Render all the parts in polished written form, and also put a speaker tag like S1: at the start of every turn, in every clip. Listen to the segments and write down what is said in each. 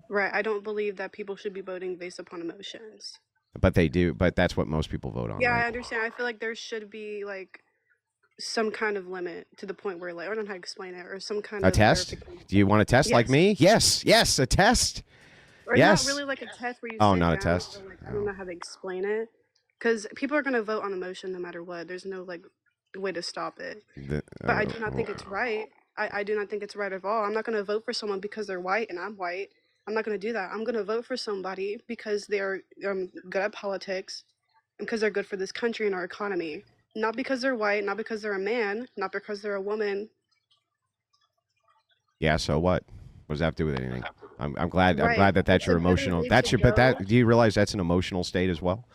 S1: Right. I don't believe that people should be voting based upon emotions.
S2: But they do. But that's what most people vote on,
S1: Yeah,
S2: right?
S1: I understand. I feel like there should be like some kind of limit to the point where like I don't know how to explain it, or some kind
S2: A
S1: of
S2: test?
S1: verification.
S2: Do you want a test like
S1: Yes.
S2: me? Yes. Yes. A test.
S1: Or not
S2: Yes.
S1: really like a test where you
S2: Oh,
S1: sit
S2: not a
S1: down,
S2: test.
S1: or like I don't
S2: Oh.
S1: know how to explain it. Because people are gonna vote on emotion no matter what. There's no like way to stop it.
S2: The,
S1: But I do not think it's right. I do not think it's right at all. I'm not gonna vote for someone because they're white and I'm white. I'm not gonna do that. I'm gonna vote for somebody because they're good at politics and because they're good for this country and our economy. Not because they're white, not because they're a man, not because they're a woman.
S2: yeah. So what? What does that have to do with anything? I'm glad. I'm
S1: Right.
S2: glad that that's
S1: It's a
S2: your
S1: better
S2: emotional.
S1: way
S2: That's
S1: to
S2: your. But
S1: go.
S2: that. Do you realize that's an emotional state as well?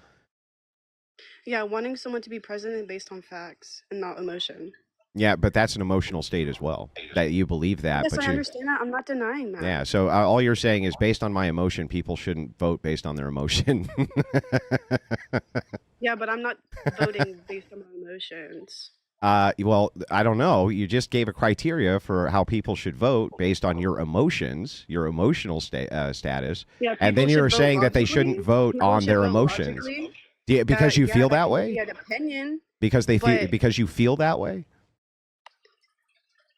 S1: Yeah, wanting someone to be president based on facts and not emotion.
S2: Yeah, but that's an emotional state as well. That you believe that,
S1: Yes,
S2: but
S1: I
S2: you.
S1: understand that. I'm not denying that.
S2: Yeah. So all you're saying is based on my emotion, people shouldn't vote based on their emotion.
S1: Yeah, but I'm not voting based on my emotions.
S2: Well, I don't know. You just gave a criteria for how people should vote based on your emotions, your emotional status,
S1: Yeah,
S2: and
S1: people
S2: then
S1: should
S2: you're
S1: vote
S2: saying that they shouldn't
S1: logically.
S2: vote
S1: People
S2: on
S1: should
S2: their
S1: vote
S2: emotions.
S1: logically.
S2: Because you
S1: Yeah,
S2: feel
S1: that
S2: that
S1: can be
S2: way?
S1: an opinion,
S2: Because they feel
S1: but
S2: because you feel that way?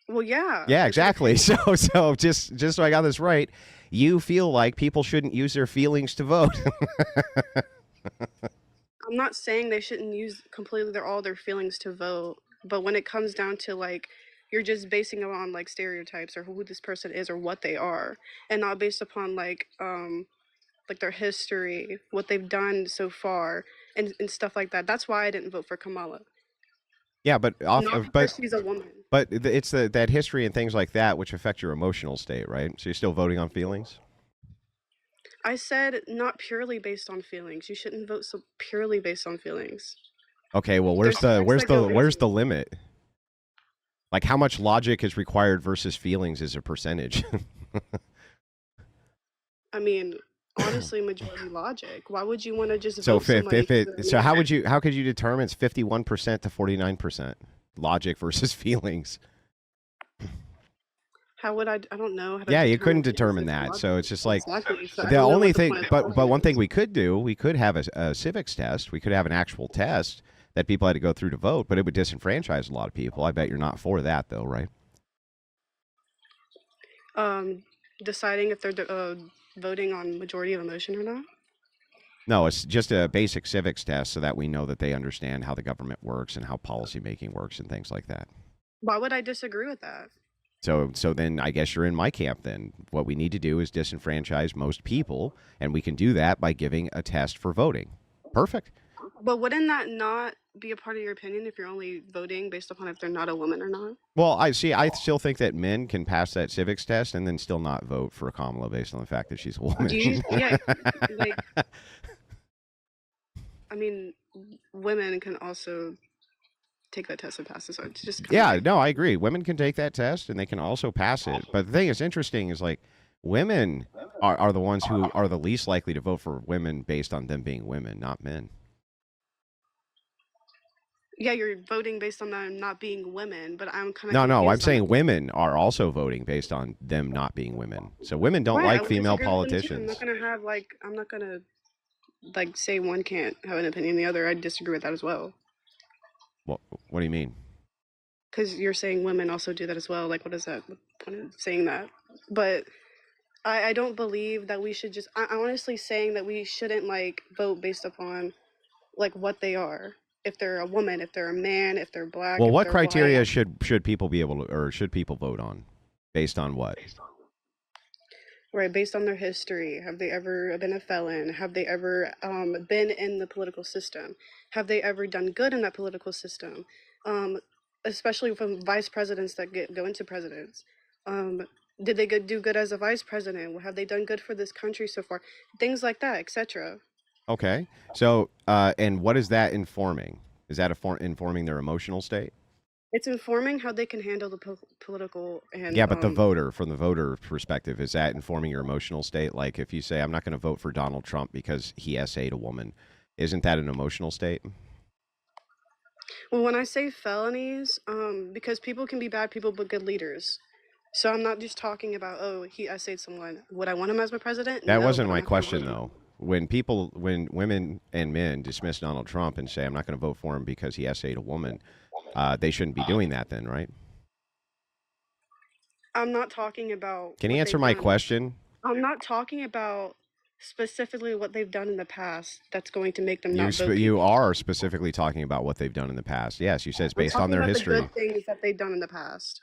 S1: well, yeah,
S2: Yeah,
S1: it's an
S2: exactly.
S1: opinion.
S2: So just so I got this right, you feel like people shouldn't use their feelings to vote.
S1: I'm not saying they shouldn't use completely all their feelings to vote, but when it comes down to like you're just basing it on like stereotypes or who this person is or what they are, and not based upon like their history, what they've done so far, and stuff like that. That's why I didn't vote for Kamala.
S2: Yeah, but
S1: Not because she's a woman.
S2: it's that history and things like that which affect your emotional state, right? So you're still voting on feelings?
S1: I said not purely based on feelings. You shouldn't vote so purely based on feelings.
S2: Okay, well,
S1: There's facts that go
S2: where's
S1: into
S2: the
S1: it.
S2: limit? Like how much logic is required versus feelings as a percentage?
S1: I mean, honestly, majority logic. Why would you want to just
S2: So
S1: vote somebody because they're a
S2: so
S1: man?
S2: how could you determine it's 51% to 49% logic versus feelings?
S1: How would I? I don't know how to
S2: Yeah, you couldn't
S1: determine things
S2: determine
S1: as
S2: that.
S1: logic.
S2: So it's just like
S1: Exactly. So I
S2: the
S1: don't know
S2: only
S1: what the
S2: thing
S1: point of
S2: but
S1: voting
S2: one thing
S1: is.
S2: we could do, we could have a civics test. We could have an actual test that people had to go through to vote, but it would disenfranchise a lot of people. I bet you're not for that though, right?
S1: Um, Deciding if they're voting on majority of emotion or not.
S2: No, it's just a basic civics test so that we know that they understand how the government works and how policymaking works and things like that.
S1: Why would I disagree with that?
S2: So then I guess you're in my camp then. What we need to do is disenfranchise most people, and we can do that by giving a test for voting. Perfect.
S1: But wouldn't that not be a part of your opinion if you're only voting based upon if they're not a woman or not?
S2: Well, I see. I still think that men can pass that civics test and then still not vote for Kamala based on the fact that she's a
S1: Do
S2: woman.
S1: you? Yeah, like I mean, women can also take that test and pass it. So it's just kind of
S2: Yeah,
S1: like
S2: no, I agree. Women can take that test and they can also pass it. But the thing that's interesting is like women are the ones who are the least likely to vote for women based on them being women, not men.
S1: yeah, you're voting based on them not being women, but I'm kind of
S2: No, no, I'm
S1: confused on
S2: saying women are also voting based on them not being women. So women don't
S1: right. I
S2: like
S1: would
S2: female
S1: disagree with them too.
S2: politicians.
S1: I'm not gonna like say one can't have an opinion the other. I disagree with that as well.
S2: What do you mean?
S1: Because you're saying women also do that as well. Like, what is that? What point of saying that? But I don't believe that we should just. I'm honestly saying that we shouldn't like vote based upon like what they are. If they're a woman, if they're a man, if they're black,
S2: Well,
S1: if
S2: what
S1: they're white.
S2: criteria should people be able to, or should people vote on based on what?
S1: Right, based on their history. Have they ever been a felon? Have they ever been in the political system? Have they ever done good in that political system? Um, Especially from vice presidents that go into presidents. Um, did they do good as a vice president? Have they done good for this country so far? Things like that, etc.
S2: Okay. So, and what is that informing? Is that informing their emotional state?
S1: It's informing how they can handle the political and
S2: Yeah, but the voter, from the voter perspective, is that informing your emotional state? Like if you say, I'm not going to vote for Donald Trump because he essayed a woman, isn't that an emotional state?
S1: well, when I say felonies, because people can be bad people but good leaders. So I'm not just talking about, oh, he essayed someone. Would I want him as my president?
S2: That
S1: No,
S2: wasn't
S1: but I'm
S2: my
S1: not going to
S2: question,
S1: vote.
S2: though. When women and men dismiss Donald Trump and say, I'm not going to vote for him because he essayed a woman, they shouldn't be doing that then, right?
S1: I'm not talking about
S2: Can you
S1: what
S2: answer
S1: they've
S2: my
S1: done.
S2: question?
S1: I'm not talking about specifically what they've done in the past that's going to make them
S2: You
S1: not vote
S2: you
S1: people.
S2: are specifically talking about what they've done in the past. Yes, you said it's
S1: I'm
S2: based on
S1: talking
S2: their
S1: about the
S2: history.
S1: good things that they've done in the past.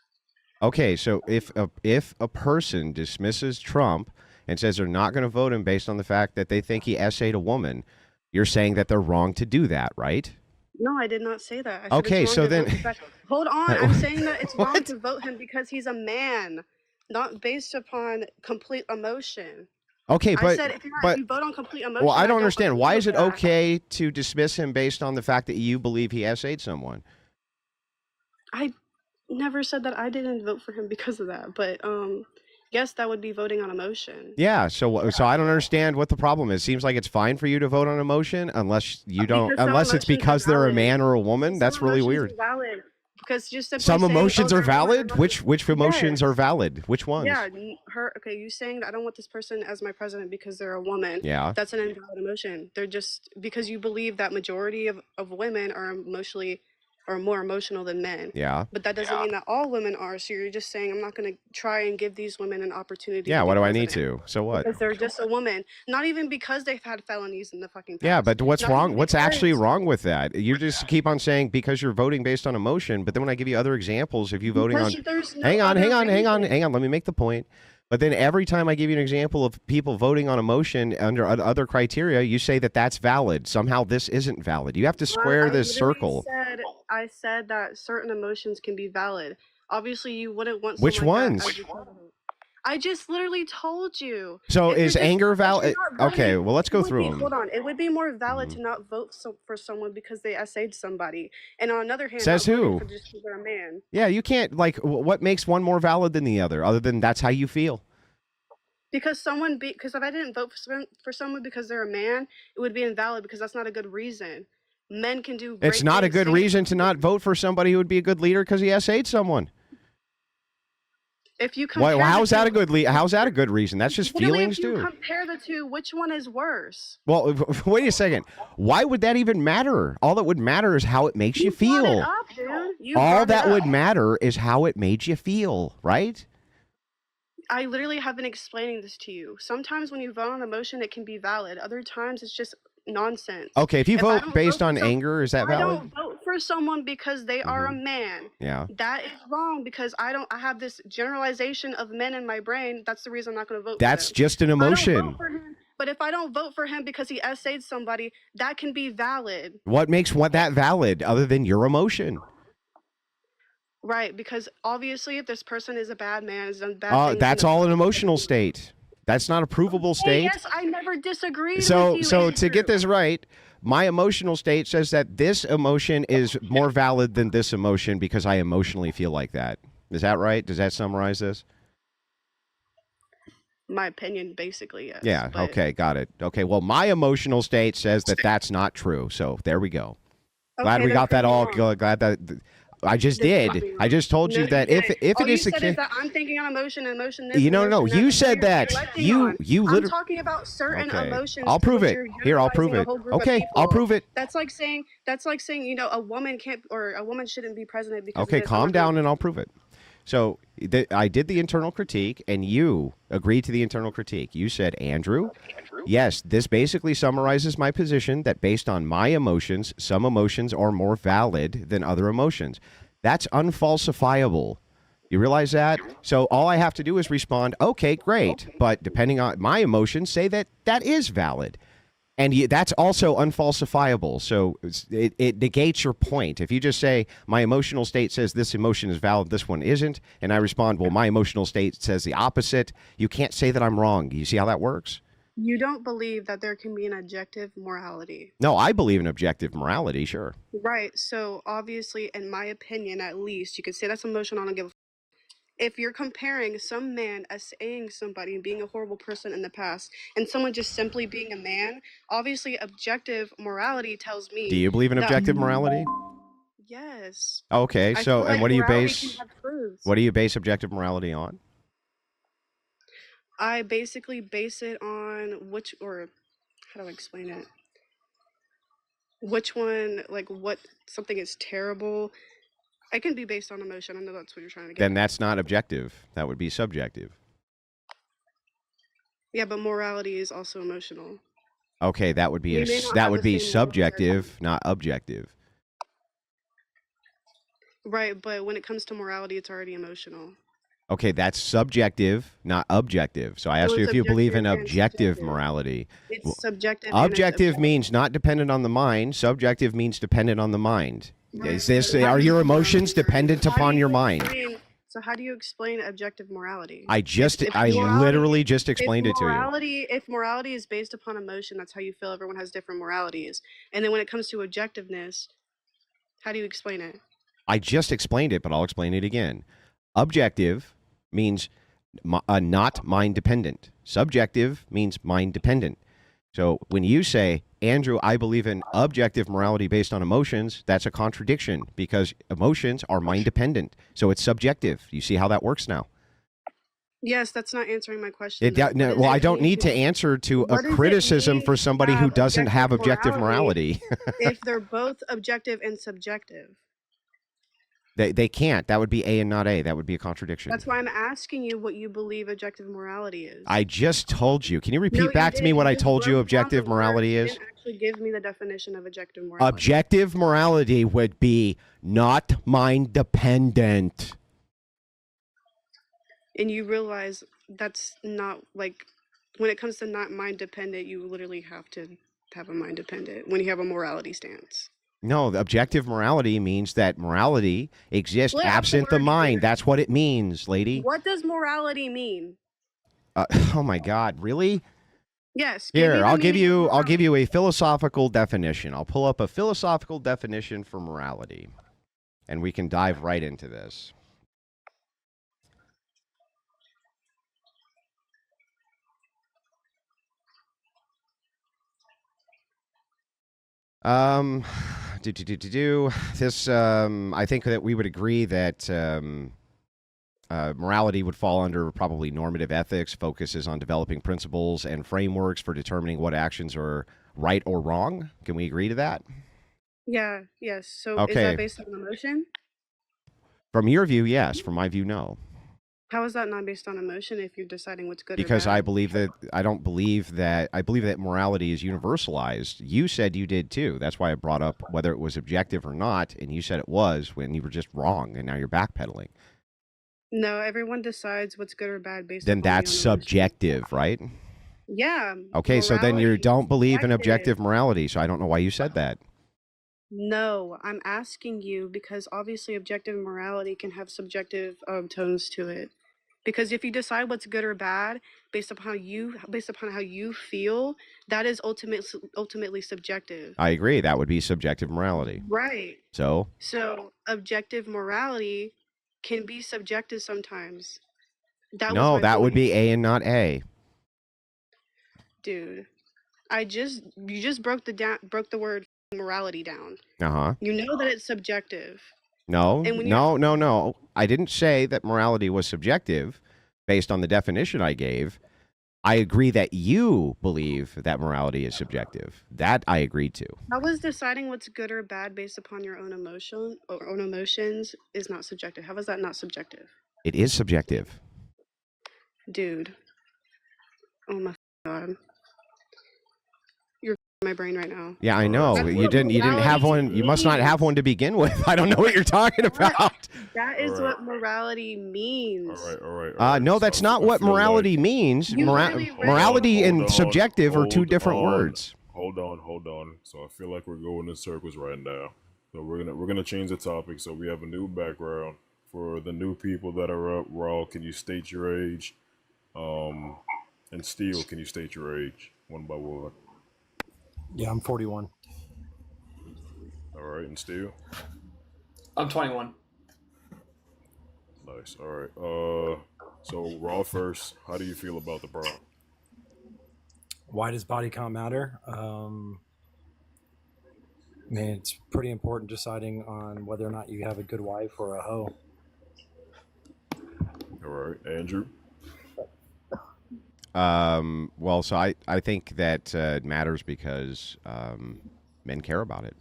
S2: Okay, so if a person dismisses Trump and says they're not going to vote him based on the fact that they think he essayed a woman, you're saying that they're wrong to do that, right?
S1: No, I did not say that. I said it's
S2: Okay,
S1: wrong
S2: so
S1: to
S2: then
S1: vote. Hold on. I'm saying that it's wrong
S2: what?
S1: to vote him because he's a man, not based upon complete emotion.
S2: Okay,
S1: I
S2: but
S1: said if
S2: but
S1: you vote on complete
S2: well,
S1: emotion,
S2: I
S1: I
S2: don't
S1: don't
S2: understand.
S1: agree
S2: Why is
S1: with
S2: it
S1: that.
S2: okay to dismiss him based on the fact that you believe he essayed someone?
S1: I never said that I didn't vote for him because of that, but yes, that would be voting on emotion.
S2: Yeah, so I don't understand what the problem is. Seems like it's fine for you to vote on emotion unless you don't
S1: Because some
S2: unless it's
S1: emotions are
S2: because they're a
S1: valid.
S2: man or a woman.
S1: Because some
S2: That's really
S1: emotions
S2: weird.
S1: are valid. Because just simply
S2: Some
S1: saying, "Oh,
S2: emotions are
S1: they're a woman,"
S2: valid. Which emotions are
S1: yes,
S2: valid? Which
S1: yeah,
S2: ones?
S1: her. Okay, you saying that I don't want this person as my president because they're a woman.
S2: Yeah.
S1: That's an invalid emotion. They're just because you believe that majority of women are emotionally or more emotional than men.
S2: Yeah.
S1: But that doesn't mean that all women are. So you're just saying I'm not going to try and give these women an opportunity
S2: Yeah,
S1: to
S2: why
S1: be
S2: do I need
S1: president
S2: to? So what?
S1: because they're just a woman. Not even because they've had felonies in the fucking
S2: Yeah,
S1: past.
S2: but what's
S1: Not
S2: wrong?
S1: even
S2: What's actually
S1: because
S2: wrong with that? You just keep on saying because you're voting based on emotion, but then when I give you other examples of you voting on
S1: there's no
S2: hang on,
S1: other
S2: hang on, hang on,
S1: reason.
S2: hang on, let me make the point. But then every time I give you an example of people voting on emotion under other criteria, you say that that's valid. Somehow this isn't valid. You have to square
S1: I
S2: this
S1: literally
S2: circle.
S1: said I said that certain emotions can be valid. Obviously, you wouldn't want
S2: Which
S1: someone like that
S2: ones?
S1: as your president. I just literally told you.
S2: So
S1: If you're
S2: is
S1: just
S2: anger
S1: if you're
S2: valid?
S1: not
S2: Okay,
S1: voting,
S2: well let's
S1: it
S2: go
S1: would
S2: through
S1: be
S2: them.
S1: hold on. It would be more valid
S2: Hmm.
S1: to not vote for someone because they essayed somebody, and on the other hand,
S2: Says
S1: not voting
S2: who?
S1: for just because they're a man.
S2: Yeah, you can't like what makes one more valid than the other, other than that's how you feel.
S1: Because if I didn't vote for someone because they're a man, it would be invalid because that's not a good reason. Men can do
S2: It's
S1: great
S2: not a
S1: things.
S2: good
S1: Same
S2: reason to not vote for somebody who would be a good leader because he essayed someone.
S1: if you
S2: Why?
S1: compare the
S2: How's that
S1: two,
S2: a good How's that a good reason? That's just
S1: literally, if
S2: feelings
S1: you
S2: too.
S1: compare the two, which one is worse?
S2: Well, wait a second. Why would that even matter? All that would matter is how it makes you
S1: You brought it
S2: feel.
S1: up, dude. You
S2: All
S1: brought it
S2: that
S1: up.
S2: would matter is how it made you feel, right?
S1: I literally have been explaining this to you. Sometimes when you vote on emotion, it can be valid. Other times, it's just nonsense.
S2: Okay, if you
S1: If I
S2: vote
S1: don't
S2: based
S1: vote for
S2: on anger, is that
S1: I
S2: valid?
S1: don't vote for someone because they are a
S2: Hmm.
S1: man.
S2: Yeah.
S1: That is wrong because I have this generalization of men in my brain. That's the reason I'm not going to vote for
S2: That's
S1: them.
S2: just an
S1: If I don't vote
S2: emotion.
S1: for him, but if I don't vote for him because he essayed somebody, that can be valid.
S2: What makes that valid other than your emotion?
S1: Right, because obviously if this person is a bad man, has done bad things in
S2: That's
S1: the
S2: all an
S1: past.
S2: emotional state. That's not a provable
S1: Hey,
S2: state.
S1: yes, I never disagreed with
S2: So,
S1: you,
S2: to get
S1: Andrew.
S2: this right, my emotional state says that this emotion is more valid than this emotion because I emotionally feel like that. Is that right? Does that summarize this?
S1: My opinion, basically, yes.
S2: Yeah.
S1: But
S2: Okay. Got it. Okay. Well, my emotional state says that that's not true. So there we go. Glad
S1: okay,
S2: we
S1: then
S2: got
S1: prove
S2: that
S1: me
S2: all.
S1: wrong.
S2: Glad that I just
S1: Then prove
S2: did.
S1: me
S2: I
S1: wrong.
S2: just told
S1: No,
S2: you
S1: you
S2: that
S1: didn't.
S2: if
S1: All
S2: it
S1: you
S2: is the
S1: said is
S2: case,
S1: that I'm thinking on emotion this,
S2: no, no, no.
S1: emotion that.
S2: You
S1: That's what
S2: said
S1: you're
S2: that.
S1: reflecting
S2: You
S1: on.
S2: you
S1: I'm
S2: literally.
S1: talking about certain
S2: Okay.
S1: emotions
S2: I'll
S1: to
S2: prove
S1: which
S2: it.
S1: you're
S2: Here, I'll prove
S1: generalizing a
S2: it.
S1: whole group of
S2: Okay. I'll
S1: people.
S2: prove it.
S1: That's like saying a woman can't or a woman shouldn't be president because of
S2: Okay.
S1: this. I'm
S2: Calm
S1: not going
S2: down, and
S1: to.
S2: I'll prove it. So I did the internal critique, and you agreed to the internal critique. You said, Andrew, yes, this basically summarizes my position that based on my emotions, some emotions are more valid than other emotions. That's unfalsifiable. You realize that? So all I have to do is respond, okay, great. But depending on my emotions, say that that is valid. And that's also unfalsifiable. So it negates your point. If you just say, my emotional state says this emotion is valid, this one isn't, and I respond, well, my emotional state says the opposite, you can't say that I'm wrong. You see how that works?
S1: You don't believe that there can be an objective morality.
S2: No, I believe in objective morality, sure.
S1: Right. So obviously, in my opinion, at least, you could say that's emotional. I don't give a if you're comparing some man as saying somebody and being a horrible person in the past and someone just simply being a man, obviously objective morality tells
S2: Do
S1: me
S2: you believe in
S1: that
S2: objective morality?
S1: yes.
S2: Okay,
S1: I feel
S2: so, and
S1: like
S2: what do you
S1: morality can
S2: base?
S1: have truth.
S2: What do you base objective morality on?
S1: I basically base it on or how do I explain it? Which one, like what something is terrible. It can be based on emotion. I know that's what you're trying to get
S2: Then
S1: at.
S2: that's not objective. That would be subjective.
S1: Yeah, but morality is also emotional.
S2: Okay, that would be
S1: We may not have the same moral character.
S2: subjective, not objective.
S1: Right, but when it comes to morality, it's already emotional.
S2: Okay, that's subjective, not objective. So I
S1: So
S2: asked you
S1: it's
S2: if you believe in
S1: objective and
S2: objective
S1: subjective.
S2: morality.
S1: It's subjective and it's
S2: Objective
S1: objective.
S2: means not dependent on the mind. Subjective means dependent on the mind.
S1: Right,
S2: Is this
S1: but how
S2: are
S1: do
S2: your
S1: you
S2: emotions dependent
S1: how do
S2: upon
S1: you
S2: your mind?
S1: explain how do you explain objective morality?
S2: I literally just explained it to you.
S1: If morality is based upon emotion, that's how you feel. Everyone has different moralities. And then when it comes to objectiveness, how do you explain it?
S2: I just explained it, but I'll explain it again. Objective means not mind dependent. Subjective means mind dependent. So when you say, Andrew, I believe in objective morality based on emotions, that's a contradiction because emotions are mind dependent. So it's subjective. You see how that works now?
S1: Yes, that's not answering my question.
S2: Well, I don't need to answer to a criticism for somebody who doesn't have objective morality.
S1: If they're both objective and subjective.
S2: They can't. That would be A and not A. That would be a contradiction.
S1: That's why I'm asking you what you believe objective morality is.
S2: I just told you. Can you repeat back to me what I told you objective morality is?
S1: You didn't actually give me the definition of objective morality.
S2: Objective morality would be not mind dependent.
S1: And you realize that's not like, when it comes to not mind dependent, you literally have to have a mind dependent when you have a morality stance.
S2: No, the objective morality means that morality exists absent the mind. That's what it means, lady.
S1: What does morality mean?
S2: Oh my God, really?
S1: Yes.
S2: Here, I'll give you a philosophical definition. I'll pull up a philosophical definition for morality, and we can dive right into this. This, I think that we would agree that morality would fall under probably normative ethics, focuses on developing principles and frameworks for determining what actions are right or wrong. Can we agree to that?
S1: Yeah, yes. So
S2: Okay.
S1: Is that based on emotion?
S2: From your view, yes. From my view, no.
S1: How is that not based on emotion if you're deciding what's good
S2: Because
S1: or bad?
S2: I believe that I believe that morality is universalized. You said you did too. That's why I brought up whether it was objective or not, and you said it was when you were just wrong, and now you're backpedaling.
S1: No, everyone decides what's good or bad based
S2: Then
S1: on
S2: that's subjective, right?
S1: Yeah.
S2: Okay, so then you don't believe in objective
S1: subjective.
S2: morality, so I don't know why you said that.
S1: No, I'm asking you because obviously objective morality can have subjective tones to it. Because if you decide what's good or bad based upon how you feel, that is ultimately subjective.
S2: I agree. That would be subjective morality.
S1: Right.
S2: So
S1: So objective morality can be subjective sometimes.
S2: that would be A and not A.
S1: Dude, you just broke the word morality down.
S2: Uh-huh.
S1: You know that it's subjective.
S2: No. I didn't say that morality was subjective based on the definition I gave. I agree that you believe that morality is subjective. That I agreed to.
S1: How is deciding what's good or bad based upon your own emotions is not subjective? How is that not subjective?
S2: It is subjective.
S1: Dude. Oh my God. You're my brain right now.
S2: Yeah, I know. You didn't have one. You must not have one to begin with. I don't know what you're talking about.
S1: That is what morality means.
S3: All right.
S2: No, that's not what morality means. Morality and subjective are two different words.
S3: Hold on. So I feel like we're going in circles right now. So we're gonna change the topic. So we have a new background for the new people that are up. Raw, can you state your age? And Steel, can you state your age one by one?
S4: Yeah, I'm 41.
S3: All right, and Steel?
S5: I'm 21.
S3: Nice. All right. So Raw first. How do you feel about the bra?
S4: Why does body count matter? Man, it's pretty important deciding on whether or not you have a good wife or a hoe.
S3: right, Andrew.
S2: Well, so I think that it matters because men care about it.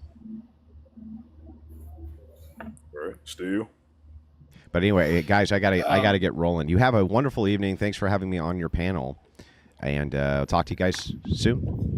S3: All right, Steve.
S2: But anyway, guys, I gotta
S5: Um,
S2: get rolling. You have a wonderful evening. Thanks for having me on your panel, and I'll talk to you guys soon.